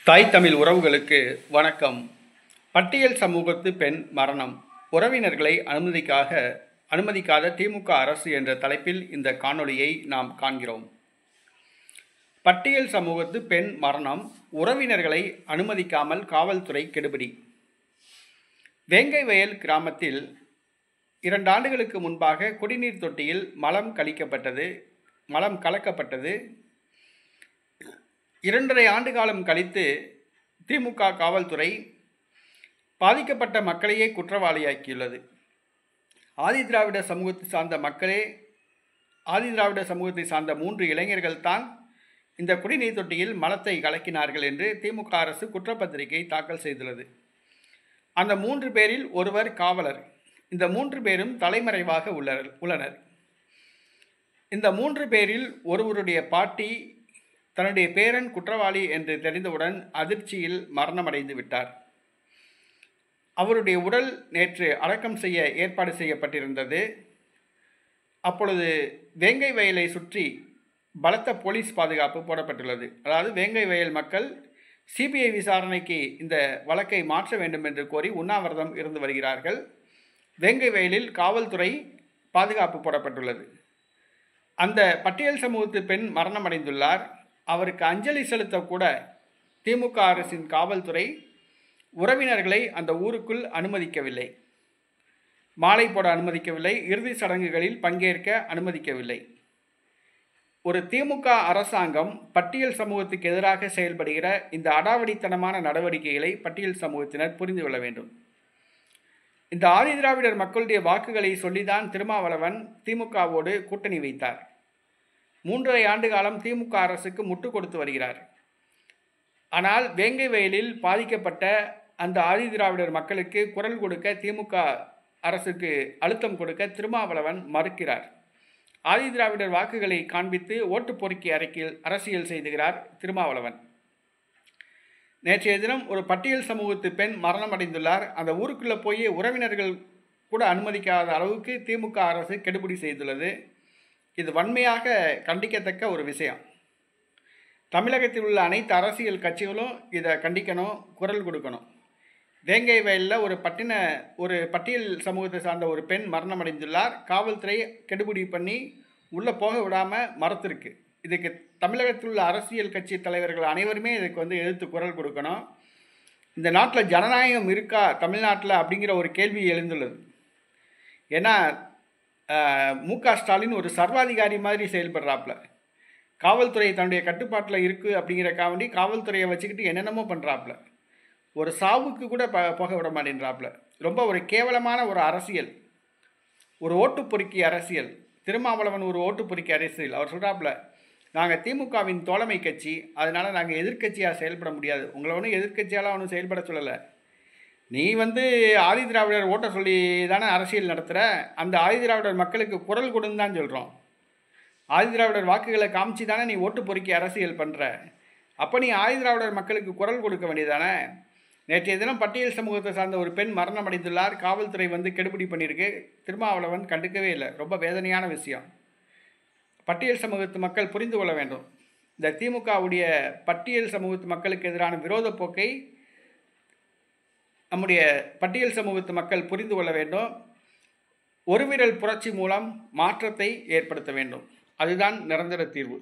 தாய் தமிழ் உறவுகளுக்கு வணக்கம். பட்டியல் சமூகத்து பெண் மரணம், உறவினர்களை அனுமதிக்காத திமுக அரசு என்ற தலைப்பில் இந்த காணொளியை நாம் காண்கிறோம். பட்டியல் சமூகத்து பெண் மரணம், உறவினர்களை அனுமதிக்காமல் காவல்துறை கெடுபிடி. வேங்கைவயல் கிராமத்தில் 2 ஆண்டுகளுக்கு முன்பாக குடிநீர் தொட்டியில் மலம் கலக்கப்பட்டது. 2.5 ஆண்டு காலம் கழித்து திமுக காவல்துறை பாதிக்கப்பட்ட மக்களையே குற்றவாளியாக்கியுள்ளது. ஆதிதிராவிட சமூகத்தை சார்ந்த 3 இளைஞர்கள் தான் இந்த குடிநீர் தொட்டியில் மலத்தை கலக்கினார்கள் என்று திமுக அரசு குற்றப்பத்திரிகை தாக்கல் செய்துள்ளது. அந்த 3 பேரில் ஒருவர் காவலர். இந்த 3 பேரும் தலைமறைவாக உள்ளனர். இந்த 3 பேரில் ஒருவருடைய பாட்டி தன்னுடைய பேரன் குற்றவாளி என்று தெரிந்தவுடன் அதிர்ச்சியில் மரணமடைந்து விட்டார். அவருடைய உடல் நேற்று அடக்கம் செய்ய ஏற்பாடு செய்யப்பட்டிருந்தது. அப்பொழுது வேங்கை வயலை சுற்றி பலத்த போலீஸ் பாதுகாப்பு போடப்பட்டுள்ளது. அதாவது வேங்கை வயல் மக்கள் சிபிஐ விசாரணைக்கு இந்த வழக்கை மாற்ற வேண்டும் என்று கோரி உண்ணாவிரதம் இருந்து வருகிறார்கள். வேங்கை வயலில் காவல்துறை பாதுகாப்பு போடப்பட்டுள்ளது. அந்த பட்டியல் சமூகத்து பெண் மரணமடைந்துள்ளார். அவருக்கு அஞ்சலி செலுத்தக்கூட திமுக அரசின் காவல்துறை உறவினர்களை அந்த ஊருக்குள் அனுமதிக்கவில்லை. மாலை போட அனுமதிக்கவில்லை. இறுதி சடங்குகளில் பங்கேற்க அனுமதிக்கவில்லை. ஒரு திமுக அரசாங்கம் பட்டியல் சமூகத்துக்கு எதிராக செயல்படுகிற இந்த அடாவடித்தனமான நடவடிக்கைகளை பட்டியல் சமூகத்தினர் புரிந்து கொள்ள வேண்டும். இந்த ஆதிதிராவிடர் மக்களுடைய வாக்குகளை சொல்லிதான் திருமாவளவன் திமுகவோடு கூட்டணி வைத்தார். 3.5 ஆண்டு காலம் திமுக அரசுக்கு முட்டு கொடுத்து வருகிறார். ஆனால் வேங்கை வயலில் பாதிக்கப்பட்ட அந்த ஆதிதிராவிடர் மக்களுக்கு குரல் கொடுக்க திமுக அரசுக்கு அழுத்தம் கொடுக்க திருமாவளவன் மறுக்கிறார். ஆதிதிராவிடர் வாக்குகளை காண்பித்து ஓட்டு பொறுக்கி அரசியல் செய்துகிறார் திருமாவளவன். நேற்றைய தினம் ஒரு பட்டியல் சமூகத்து பெண் மரணமடைந்துள்ளார். அந்த ஊருக்குள்ளே போய் உறவினர்கள் கூட அனுமதிக்காத அளவுக்கு திமுக அரசு கெடுபிடி செய்துள்ளது. இது வன்மையாக கண்டிக்கத்தக்க ஒரு விஷயம். தமிழகத்தில் உள்ள அனைத்து அரசியல் கட்சிகளும் இதை கண்டிக்கணும், குரல் கொடுக்கணும். வேங்கை வயலில் ஒரு பட்டியல் சமூகத்தை சார்ந்த ஒரு பெண் மரணமடைந்துள்ளார். காவல்துறை கெடுபிடி பண்ணி உள்ளே போக விடாமல் மறுத்திருக்கு. இதுக்கு தமிழகத்தில் உள்ள அரசியல் கட்சி தலைவர்கள் அனைவருமே இதுக்கு எதிர்த்து குரல் கொடுக்கணும். இந்த நாட்டில் ஜனநாயகம் இருக்கா தமிழ்நாட்டில் அப்படிங்கிற ஒரு கேள்வி எழுந்துள்ளது. ஏன்னா மு.க. ஸ்டாலின் ஒரு சர்வாதிகாரி மாதிரி செயல்படுறாப்புல. காவல்துறை தன்னுடைய கட்டுப்பாட்டில் இருக்குது அப்படிங்கிறக்காண்டி காவல்துறையை வச்சுக்கிட்டு என்னென்னமோ பண்ணுறாப்புல. ஒரு சாவுக்கு கூட போக விட மாட்டேன்றாப்புல. ரொம்ப ஒரு கேவலமான ஒரு அரசியல், ஒரு ஓட்டு பொறுக்கி அரசியல். திருமாவளவன் ஒரு ஓட்டு பொறுக்கி அரசியல். அவர் சொல்கிறாப்புல, நாங்கள் திமுகவின் தோழமை கட்சி, அதனால் நாங்கள் எதிர்கட்சியாக செயல்பட முடியாது. உங்களை ஒன்றும் எதிர்கட்சியால் ஒன்றும் செயல்பட சொல்லலை. நீ ஆதிதிராவிடர் ஓட்ட சொல்லி தானே அரசியல் நடத்துகிற. அந்த ஆதிதிராவிடர் மக்களுக்கு குரல் கொடுன்னு தான் சொல்கிறோம். ஆதிதிராவிடர் வாக்குகளை காமிச்சு தானே நீ ஓட்டு பொறுக்கி அரசியல் பண்ணுற. அப்போ நீ ஆதிதிராவிடர் மக்களுக்கு குரல் கொடுக்க வேண்டியதானே. நேற்றைய தினம் பட்டியல் சமூகத்தை சார்ந்த ஒரு பெண் மரணமடைந்துள்ளார். காவல்துறை கெடுபிடி பண்ணியிருக்கு. திருமாவளவன் கண்டுக்கவே இல்லை. ரொம்ப வேதனையான விஷயம். பட்டியல் சமூகத்து மக்கள் புரிந்து கொள்ள வேண்டும். இந்த திமுகவுடைய பட்டியல் சமூகத்து மக்களுக்கு எதிரான விரோத போக்கை நம்முடைய பட்டியல் சமூகத்து மக்கள் புரிந்து கொள்ள வேண்டும். ஒரு விரல் புரட்சி மூலம் மாற்றத்தை ஏற்படுத்த வேண்டும். அதுதான் நிரந்தர தீர்வு.